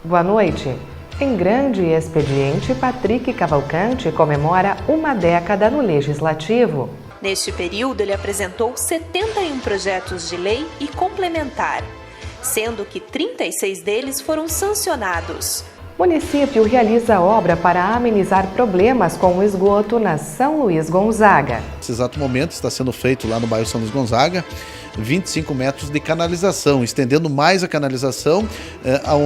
Boa noite. Em grande expediente, Patrick Cavalcante comemora uma década no Legislativo. Neste período, ele apresentou 71 projetos de lei e complementar, sendo que 36 deles foram sancionados. O município realiza obra para amenizar problemas com o esgoto na São Luís Gonzaga. Nesse exato momento está sendo feito lá no bairro São Luís Gonzaga 25 metros de canalização, estendendo mais a canalização,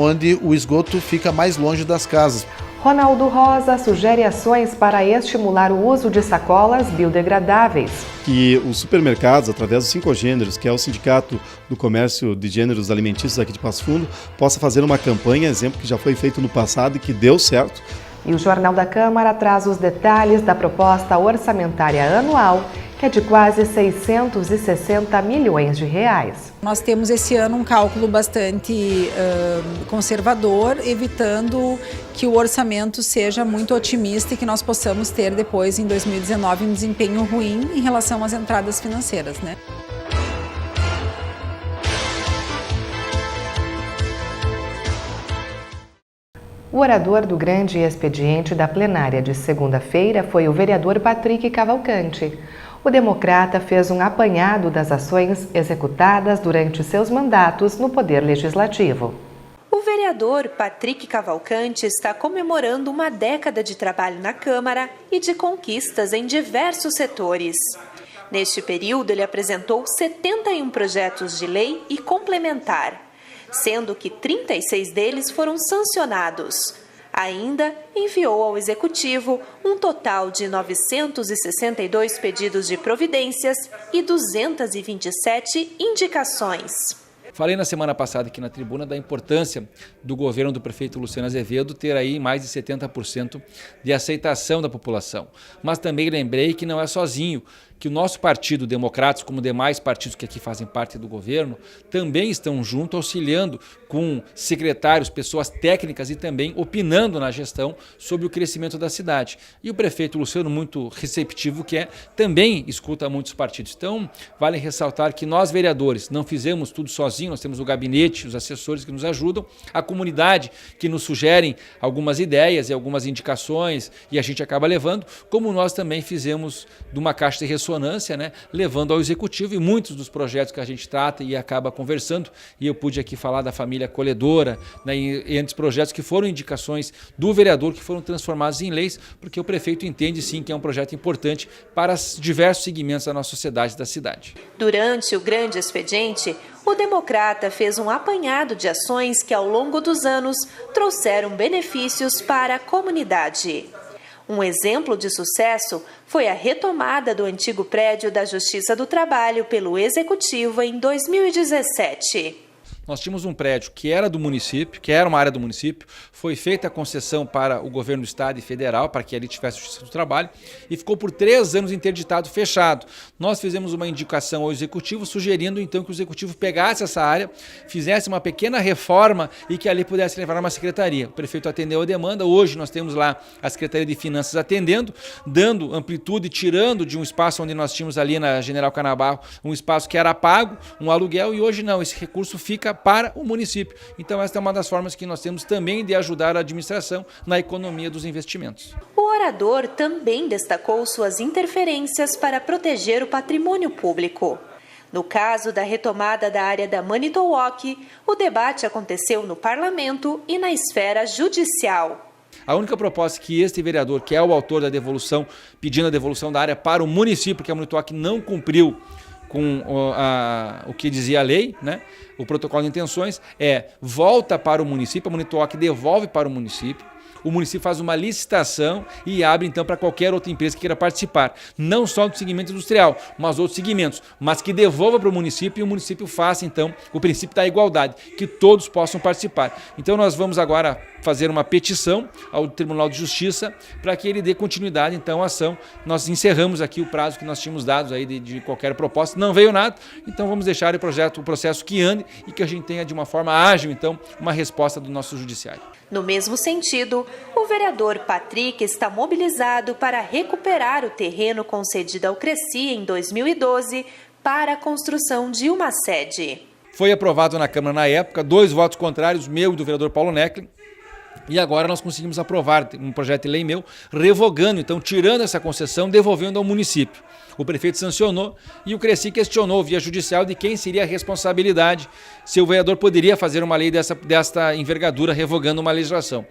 onde o esgoto fica mais longe das casas. Ronaldo Rosa sugere ações para estimular o uso de sacolas biodegradáveis. Que os supermercados, através dos 5 gêneros, que é o Sindicato do Comércio de Gêneros Alimentícios aqui de Passo Fundo, possa fazer uma campanha, exemplo que já foi feito no passado e que deu certo. E o Jornal da Câmara traz os detalhes da proposta orçamentária anual, que é de quase 660 milhões de reais. Nós temos esse ano um cálculo bastante conservador, evitando que o orçamento seja muito otimista e que nós possamos ter depois, em 2019, um desempenho ruim em relação às entradas financeiras, né? O orador do grande expediente da plenária de segunda-feira foi o vereador Patrick Cavalcante. O democrata fez um apanhado das ações executadas durante seus mandatos no Poder Legislativo. O vereador Patrick Cavalcante está comemorando uma década de trabalho na Câmara e de conquistas em diversos setores. Neste período, ele apresentou 71 projetos de lei e complementar, sendo que 36 deles foram sancionados. Ainda enviou ao Executivo um total de 962 pedidos de providências e 227 indicações. Falei na semana passada aqui na tribuna da importância do governo do prefeito Luciano Azevedo ter aí mais de 70% de aceitação da população. Mas também lembrei que não é sozinho, que o nosso partido, Democratas, como demais partidos que aqui fazem parte do governo, também estão junto, auxiliando com secretários, pessoas técnicas e também opinando na gestão sobre o crescimento da cidade. E o prefeito Luciano, muito receptivo que é, também escuta muitos partidos. Então, vale ressaltar que nós, vereadores, não fizemos tudo sozinhos, nós temos o gabinete, os assessores que nos ajudam, a comunidade que nos sugerem algumas ideias e algumas indicações e a gente acaba levando, como nós também fizemos de uma caixa de ressonância, né, levando ao executivo, e muitos dos projetos que a gente trata e acaba conversando, e eu pude aqui falar da família acolhedora, né, e entre os projetos que foram indicações do vereador que foram transformados em leis, porque o prefeito entende sim que é um projeto importante para diversos segmentos da nossa sociedade e da cidade. Durante o grande expediente, o democrata fez um apanhado de ações que ao longo dos anos trouxeram benefícios para a comunidade. Um exemplo de sucesso foi a retomada do antigo prédio da Justiça do Trabalho pelo Executivo em 2017. Nós tínhamos um prédio que era do município, que era uma área do município, foi feita a concessão para o governo do estado e federal, para que ali tivesse Justiça do Trabalho, e ficou por 3 anos interditado, fechado. Nós fizemos uma indicação ao executivo, sugerindo então que o executivo pegasse essa área, fizesse uma pequena reforma e que ali pudesse levar uma secretaria. O prefeito atendeu a demanda, hoje nós temos lá a Secretaria de Finanças atendendo, dando amplitude, tirando de um espaço onde nós tínhamos ali na General Canabarro, um espaço que era pago, um aluguel, e hoje não, esse recurso fica para o município. Então esta é uma das formas que nós temos também de ajudar a administração na economia dos investimentos. O orador também destacou suas interferências para proteger o patrimônio público. No caso da retomada da área da Manitowoc, o debate aconteceu no parlamento e na esfera judicial. A única proposta que este vereador, que é o autor da devolução, pedindo a devolução da área para o município, porque a Manitowoc não cumpriu com o que dizia a lei, né? O protocolo de intenções volta para o município, a Manitowoc devolve para o município faz uma licitação e abre então para qualquer outra empresa que queira participar, não só do segmento industrial, mas outros segmentos, mas que devolva para o município e o município faça então o princípio da igualdade, que todos possam participar. Então nós vamos agora fazer uma petição ao Tribunal de Justiça para que ele dê continuidade então à ação. Nós encerramos aqui o prazo que nós tínhamos dado aí de qualquer proposta, não veio nada, então vamos deixar o processo que ande e que a gente tenha de uma forma ágil então uma resposta do nosso judiciário. No mesmo sentido, o vereador Patrick está mobilizado para recuperar o terreno concedido ao Cresci em 2012 para a construção de uma sede. Foi aprovado na Câmara na época, 2 votos contrários, meu e do vereador Paulo Necklin. E agora nós conseguimos aprovar um projeto de lei meu, revogando, então, tirando essa concessão, devolvendo ao município. O prefeito sancionou e o Cresci questionou via judicial de quem seria a responsabilidade se o vereador poderia fazer uma lei desta envergadura, revogando uma legislação.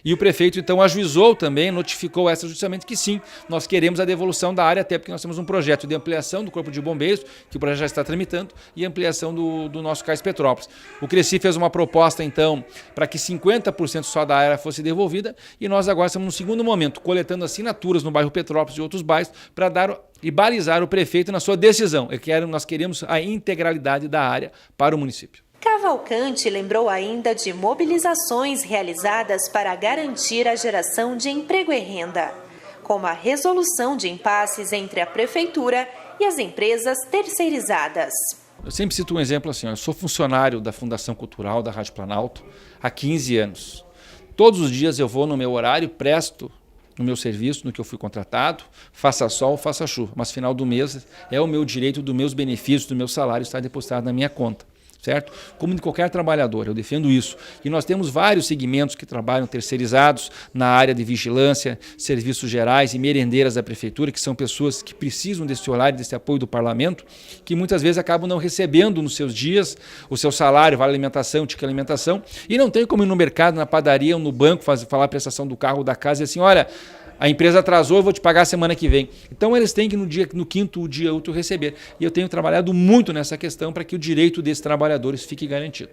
E o prefeito, então, ajuizou também, notificou extrajudicialmente que sim, nós queremos a devolução da área, até porque nós temos um projeto de ampliação do Corpo de Bombeiros, que o projeto já está tramitando, e ampliação do nosso Cais Petrópolis. O Cresci fez uma proposta, então, para que 50% só da área fosse devolvida, e nós agora estamos no segundo momento, coletando assinaturas no bairro Petrópolis e outros bairros, para dar e balizar o prefeito na sua decisão. Nós queremos a integralidade da área para o município. Cavalcante lembrou ainda de mobilizações realizadas para garantir a geração de emprego e renda, como a resolução de impasses entre a Prefeitura e as empresas terceirizadas. Eu sempre cito um exemplo assim, eu sou funcionário da Fundação Cultural da Rádio Planalto há 15 anos. Todos os dias eu vou no meu horário, presto no meu serviço, no que eu fui contratado, faça sol, faça chuva, mas final do mês é o meu direito, dos meus benefícios, do meu salário estar depositado na minha conta. Certo? Como de qualquer trabalhador, eu defendo isso. E nós temos vários segmentos que trabalham terceirizados na área de vigilância, serviços gerais e merendeiras da prefeitura, que são pessoas que precisam desse horário, desse apoio do parlamento, que muitas vezes acabam não recebendo nos seus dias o seu salário, vale alimentação, ticket alimentação, e não tem como ir no mercado, na padaria ou no banco, falar a prestação do carro ou da casa e assim, olha, a empresa atrasou, eu vou te pagar semana que vem. Então eles têm que no 5º dia útil receber. E eu tenho trabalhado muito nessa questão para que o direito desses trabalhadores fique garantido.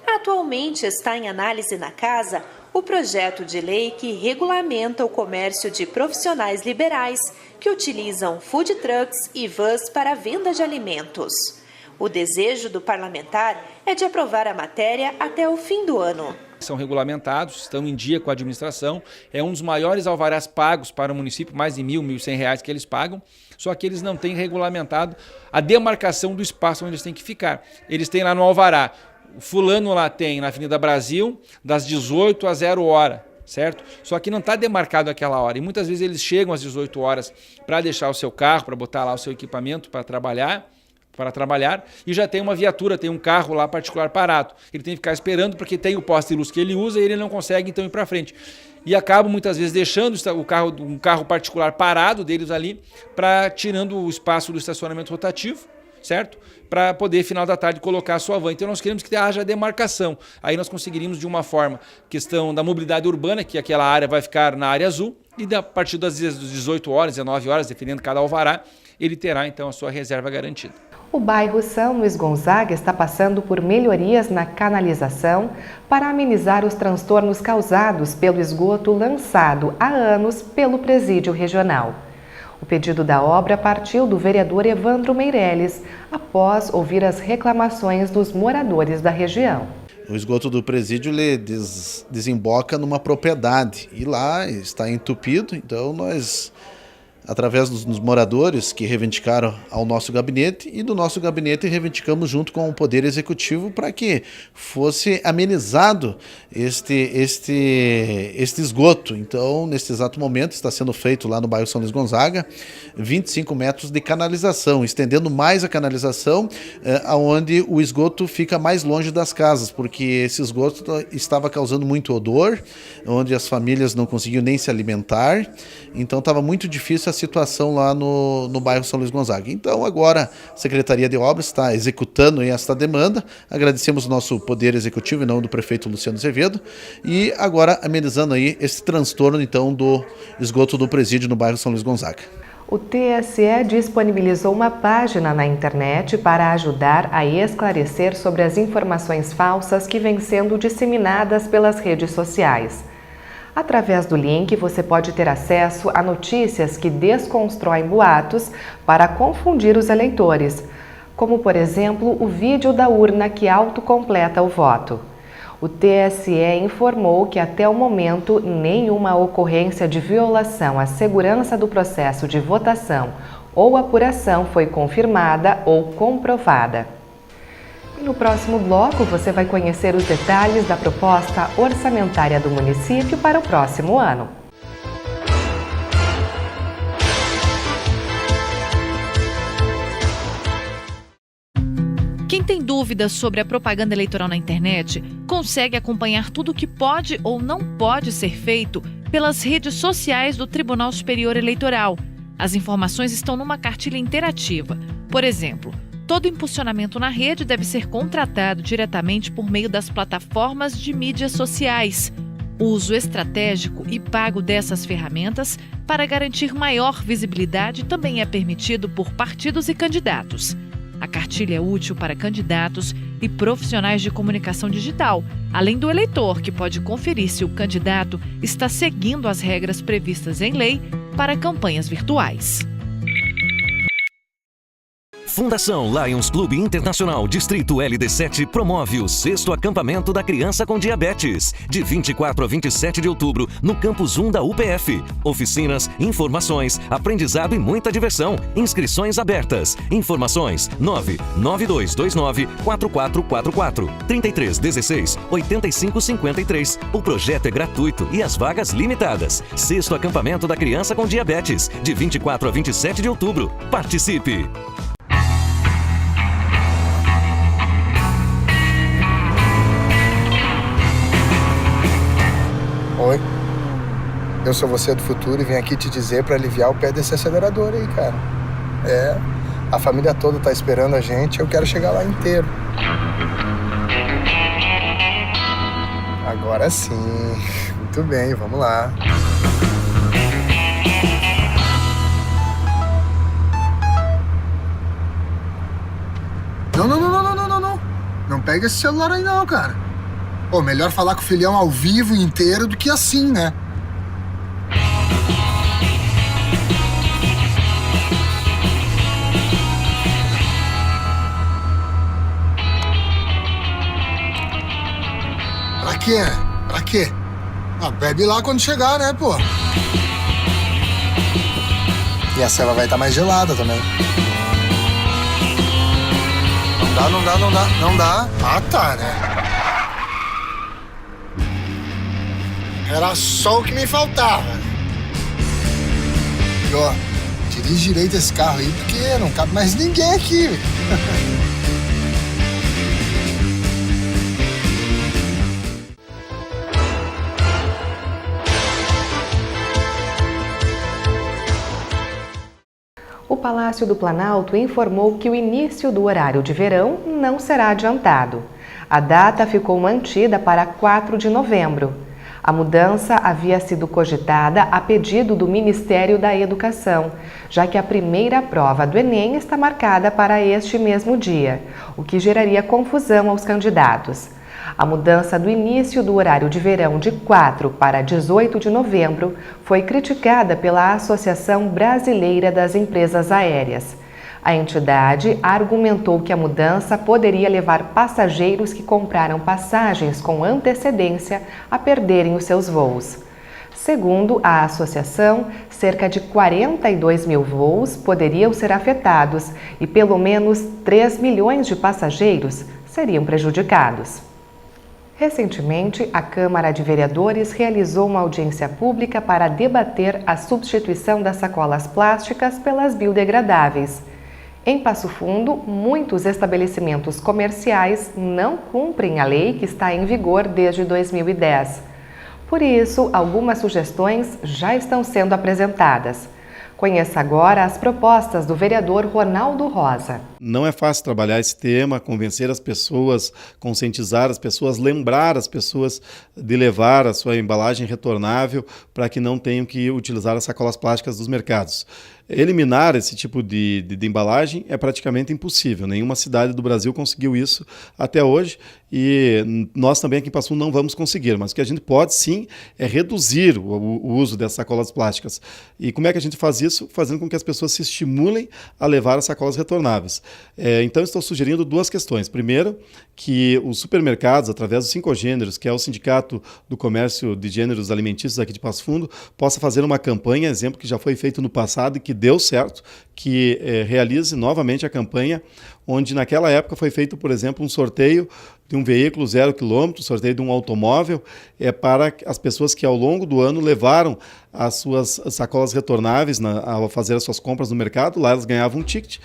Atualmente está em análise na Casa o projeto de lei que regulamenta o comércio de profissionais liberais que utilizam food trucks e vans para a venda de alimentos. O desejo do parlamentar é de aprovar a matéria até o fim do ano. São regulamentados, estão em dia com a administração, é um dos maiores alvarás pagos para o município, mais de R$ 1.100 que eles pagam, só que eles não têm regulamentado a demarcação do espaço onde eles têm que ficar. Eles têm lá no alvará, o fulano lá tem na Avenida Brasil, das 18 às 0 hora, certo? Só que não está demarcado aquela hora, e muitas vezes eles chegam às 18 horas para deixar o seu carro, para botar lá o seu equipamento para trabalhar, e já tem uma viatura, tem um carro lá particular parado. Ele tem que ficar esperando porque tem o poste de luz que ele usa e ele não consegue então ir para frente. E acabam muitas vezes deixando um carro particular parado deles ali, tirando o espaço do estacionamento rotativo, certo? Para poder, final da tarde, colocar a sua van. Então nós queremos que haja demarcação. Aí nós conseguiríamos de uma forma, questão da mobilidade urbana, que aquela área vai ficar na área azul, e a partir das 18 horas, 19 horas, dependendo de cada alvará, ele terá então a sua reserva garantida. O bairro São Luís Gonzaga está passando por melhorias na canalização para amenizar os transtornos causados pelo esgoto lançado há anos pelo Presídio Regional. O pedido da obra partiu do vereador Evandro Meirelles, após ouvir as reclamações dos moradores da região. O esgoto do presídio desemboca numa propriedade e lá está entupido, então nós, através dos moradores que reivindicaram ao nosso gabinete e do nosso gabinete reivindicamos junto com o Poder Executivo para que fosse amenizado este esgoto. Então, neste exato momento, está sendo feito lá no bairro São Luís Gonzaga 25 metros de canalização, estendendo mais a canalização, onde o esgoto fica mais longe das casas, porque esse esgoto estava causando muito odor, onde as famílias não conseguiam nem se alimentar, então estava muito difícil a situação lá no bairro São Luís Gonzaga. Então agora a Secretaria de Obras está executando esta demanda, agradecemos o nosso Poder Executivo em nome do prefeito Luciano Azevedo e agora amenizando aí esse transtorno então do esgoto do presídio no bairro São Luís Gonzaga. O TSE disponibilizou uma página na internet para ajudar a esclarecer sobre as informações falsas que vêm sendo disseminadas pelas redes sociais. Através do link, você pode ter acesso a notícias que desconstroem boatos para confundir os eleitores, como, por exemplo, o vídeo da urna que autocompleta o voto. O TSE informou que, até o momento, nenhuma ocorrência de violação à segurança do processo de votação ou apuração foi confirmada ou comprovada. E no próximo bloco, você vai conhecer os detalhes da proposta orçamentária do município para o próximo ano. Quem tem dúvidas sobre a propaganda eleitoral na internet, consegue acompanhar tudo o que pode ou não pode ser feito pelas redes sociais do Tribunal Superior Eleitoral. As informações estão numa cartilha interativa. Por exemplo, todo impulsionamento na rede deve ser contratado diretamente por meio das plataformas de mídias sociais. O uso estratégico e pago dessas ferramentas para garantir maior visibilidade também é permitido por partidos e candidatos. A cartilha é útil para candidatos e profissionais de comunicação digital, além do eleitor, que pode conferir se o candidato está seguindo as regras previstas em lei para campanhas virtuais. Fundação Lions Clube Internacional Distrito LD7 promove o 6º acampamento da criança com diabetes, de 24 a 27 de outubro, no Campus 1 da UPF. Oficinas, informações, aprendizado e muita diversão. Inscrições abertas. Informações 99229-4444, 3316-8553. O projeto é gratuito e as vagas limitadas. 6º acampamento da criança com diabetes, de 24 a 27 de outubro. Participe! Oi, eu sou você do futuro e vim aqui te dizer para aliviar o pé desse acelerador aí, cara. A família toda tá esperando a gente, eu quero chegar lá inteiro. Agora sim, muito bem, vamos lá. Não. Não pega esse celular aí não, cara. Pô, melhor falar com o filhão ao vivo inteiro do que assim, né? Pra quê? Pra quê? Ah, bebe lá quando chegar, né, pô? E a cela vai estar mais gelada também. Não dá. Ah, tá, né? Era só o que me faltava. E ó, dirige direito esse carro aí, porque não cabe mais ninguém aqui. O Palácio do Planalto informou que o início do horário de verão não será adiantado. A data ficou mantida para 4 de novembro. A mudança havia sido cogitada a pedido do Ministério da Educação, já que a primeira prova do Enem está marcada para este mesmo dia, o que geraria confusão aos candidatos. A mudança do início do horário de verão de 4 para 18 de novembro foi criticada pela Associação Brasileira das Empresas Aéreas. A entidade argumentou que a mudança poderia levar passageiros que compraram passagens com antecedência a perderem os seus voos. Segundo a associação, cerca de 42 mil voos poderiam ser afetados e pelo menos 3 milhões de passageiros seriam prejudicados. Recentemente, a Câmara de Vereadores realizou uma audiência pública para debater a substituição das sacolas plásticas pelas biodegradáveis. Em Passo Fundo, muitos estabelecimentos comerciais não cumprem a lei que está em vigor desde 2010. Por isso, algumas sugestões já estão sendo apresentadas. Conheça agora as propostas do vereador Ronaldo Rosa. Não é fácil trabalhar esse tema, convencer as pessoas, conscientizar as pessoas, lembrar as pessoas de levar a sua embalagem retornável para que não tenham que utilizar as sacolas plásticas dos mercados. Eliminar esse tipo de embalagem é praticamente impossível. Nenhuma cidade do Brasil conseguiu isso até hoje e nós também aqui em Passo Fundo não vamos conseguir. Mas o que a gente pode sim é reduzir o uso dessas sacolas plásticas. E como é que a gente faz isso? Fazendo com que as pessoas se estimulem a levar as sacolas retornáveis. Então estou sugerindo duas questões. Primeiro, que os supermercados, através dos 5 gêneros, que é o Sindicato do Comércio de Gêneros Alimentícios aqui de Passo Fundo, possa fazer uma campanha, exemplo que já foi feito no passado e que deu certo, que realize novamente a campanha, onde naquela época foi feito, por exemplo, um sorteio de um veículo 0 km, sorteio de um automóvel, para as pessoas que ao longo do ano levaram as suas sacolas retornáveis ao fazer as suas compras no mercado. Lá elas ganhavam um ticket,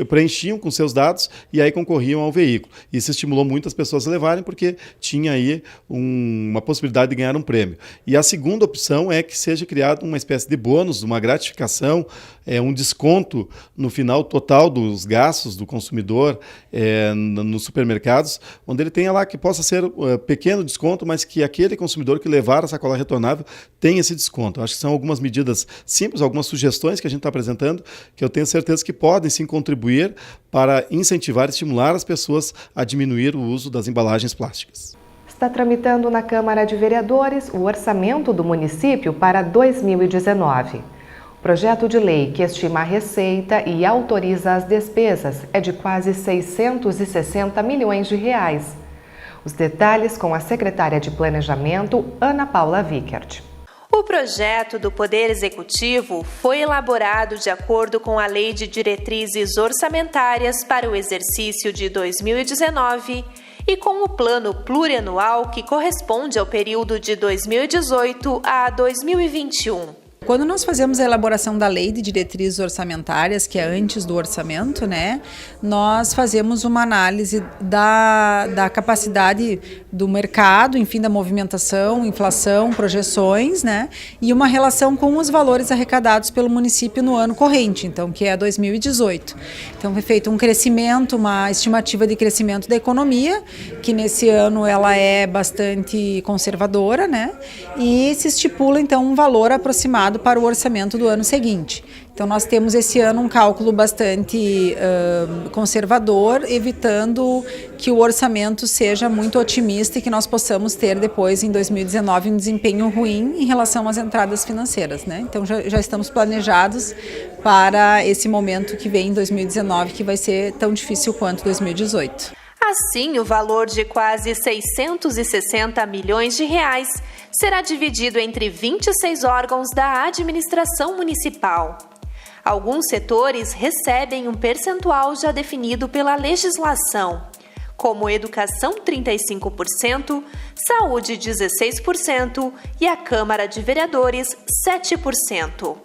preenchiam com seus dados e aí concorriam ao veículo. Isso estimulou muito as pessoas a levarem, porque tinha aí uma possibilidade de ganhar um prêmio. E a segunda opção é que seja criado uma espécie de bônus, uma gratificação, um desconto no final total dos gastos do consumidor nos supermercados, onde ele tenha lá que possa ser pequeno desconto, mas que aquele consumidor que levar a sacola retornável tenha esse desconto. Acho que são algumas medidas simples, algumas sugestões que a gente está apresentando, que eu tenho certeza que podem sim contribuir para incentivar e estimular as pessoas a diminuir o uso das embalagens plásticas. Está tramitando na Câmara de Vereadores o orçamento do município para 2019. O projeto de lei que estima a receita e autoriza as despesas é de quase 660 milhões de reais. Os detalhes com a secretária de Planejamento, Ana Paula Vickert. O projeto do Poder Executivo foi elaborado de acordo com a Lei de Diretrizes Orçamentárias para o exercício de 2019 e com o Plano Plurianual que corresponde ao período de 2018 a 2021. Quando nós fazemos a elaboração da Lei de Diretrizes Orçamentárias, que é antes do orçamento, né, nós fazemos uma análise da capacidade do mercado, enfim, da movimentação, inflação, projeções, né, e uma relação com os valores arrecadados pelo município no ano corrente, então, que é 2018. Então, foi feito um crescimento, uma estimativa de crescimento da economia, que nesse ano ela é bastante conservadora, né, e se estipula, então, um valor aproximado para o orçamento do ano seguinte. Então, nós temos esse ano um cálculo bastante conservador, evitando que o orçamento seja muito otimista e que nós possamos ter depois, em 2019, um desempenho ruim em relação às entradas financeiras, né? Então, já estamos planejados para esse momento que vem em 2019, que vai ser tão difícil quanto 2018. Assim, o valor de quase 660 milhões de reais será dividido entre 26 órgãos da administração municipal. Alguns setores recebem um percentual já definido pela legislação, como educação 35%, saúde 16% e a Câmara de Vereadores 7%.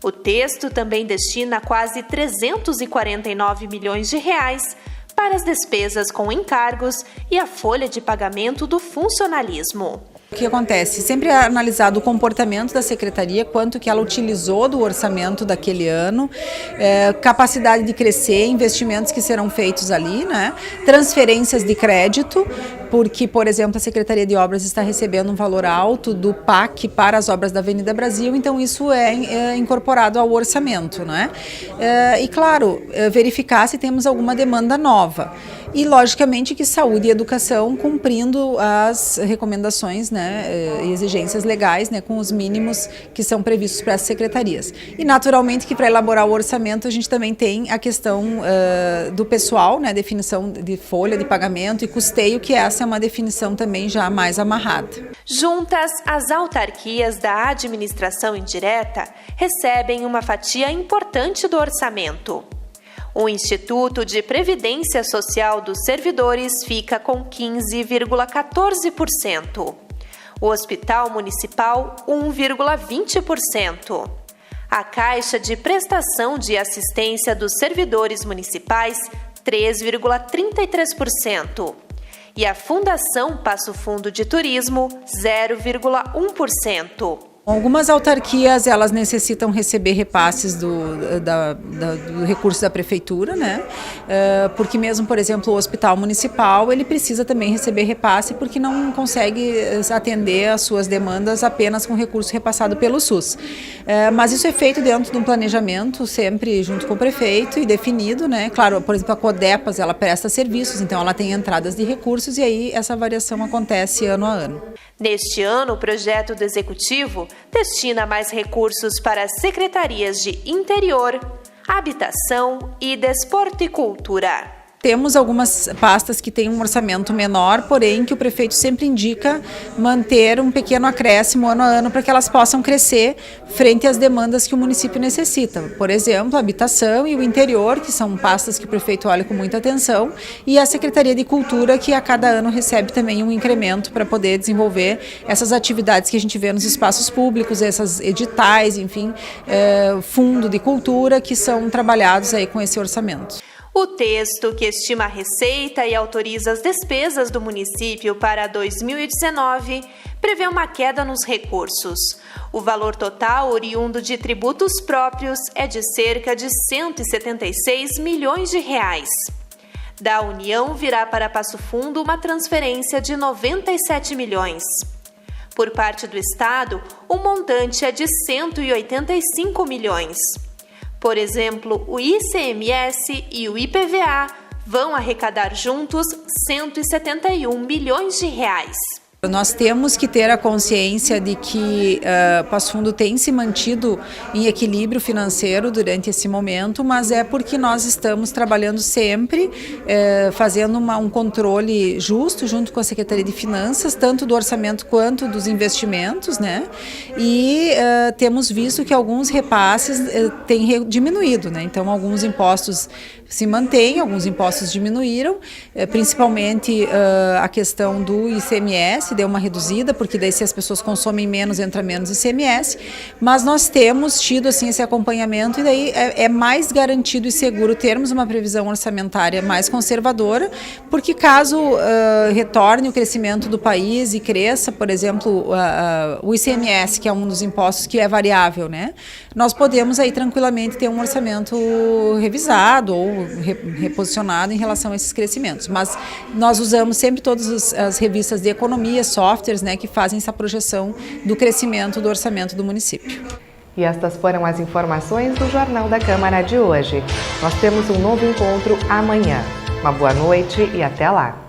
O texto também destina quase 349 milhões de reais para as despesas com encargos e a folha de pagamento do funcionalismo. O que acontece? Sempre é analisado o comportamento da secretaria, quanto que ela utilizou do orçamento daquele ano, capacidade de crescer, investimentos que serão feitos ali, né? Transferências de crédito, porque, por exemplo, a Secretaria de Obras está recebendo um valor alto do PAC para as obras da Avenida Brasil, então isso é incorporado ao orçamento, né? E, claro, verificar se temos alguma demanda nova. E, logicamente, que saúde e educação cumprindo as recomendações, né, e exigências legais, né, com os mínimos que são previstos para as secretarias. E, naturalmente, que para elaborar o orçamento a gente também tem a questão do pessoal, né, definição de folha de pagamento e custeio, que essa é uma definição também já mais amarrada. Juntas, as autarquias da administração indireta recebem uma fatia importante do orçamento. O Instituto de Previdência Social dos Servidores fica com 15,14%. O Hospital Municipal, 1,20%. A Caixa de Prestação de Assistência dos Servidores Municipais, 3,33%. E a Fundação Passo Fundo de Turismo, 0,1%. Algumas autarquias, elas necessitam receber repasses do recurso da prefeitura, né? Porque mesmo, por exemplo, o hospital municipal, ele precisa também receber repasse porque não consegue atender às suas demandas apenas com recurso repassado pelo SUS. Mas isso é feito dentro de um planejamento, sempre junto com o prefeito e definido, né? Claro, por exemplo, a Codepas, ela presta serviços, então ela tem entradas de recursos e aí essa variação acontece ano a ano. Neste ano, o projeto do Executivo destina mais recursos para as secretarias de Interior, Habitação e Desporto e Cultura. Temos algumas pastas que têm um orçamento menor, porém que o prefeito sempre indica manter um pequeno acréscimo ano a ano para que elas possam crescer frente às demandas que o município necessita. Por exemplo, a habitação e o interior, que são pastas que o prefeito olha com muita atenção, e a Secretaria de Cultura, que a cada ano recebe também um incremento para poder desenvolver essas atividades que a gente vê nos espaços públicos, essas editais, enfim, fundo de cultura, que são trabalhados aí com esse orçamento. O texto, que estima a receita e autoriza as despesas do município para 2019, prevê uma queda nos recursos. O valor total oriundo de tributos próprios é de cerca de 176 milhões de reais. Da União virá para Passo Fundo uma transferência de 97 milhões. Por parte do Estado, o montante é de 185 milhões. Por exemplo, o ICMS e o IPVA vão arrecadar juntos 171 milhões de reais. Nós temos que ter a consciência de que Passo Fundo tem se mantido em equilíbrio financeiro durante esse momento, mas é porque nós estamos trabalhando sempre, fazendo um controle justo junto com a Secretaria de Finanças, tanto do orçamento quanto dos investimentos, né? E temos visto que alguns repasses têm diminuído, né? Então, alguns impostos se mantêm, alguns impostos diminuíram, principalmente a questão do ICMS deu uma reduzida, porque daí se as pessoas consomem menos, entra menos ICMS, mas nós temos tido assim esse acompanhamento e daí é mais garantido e seguro termos uma previsão orçamentária mais conservadora, porque caso retorne o crescimento do país e cresça, por exemplo, o ICMS, que é um dos impostos que é variável, né? Nós podemos aí tranquilamente ter um orçamento revisado ou reposicionado em relação a esses crescimentos, mas nós usamos sempre todas as revistas de economia, softwares, né, que fazem essa projeção do crescimento do orçamento do município. E estas foram as informações do Jornal da Câmara de hoje. Nós temos um novo encontro amanhã. Uma boa noite e até lá!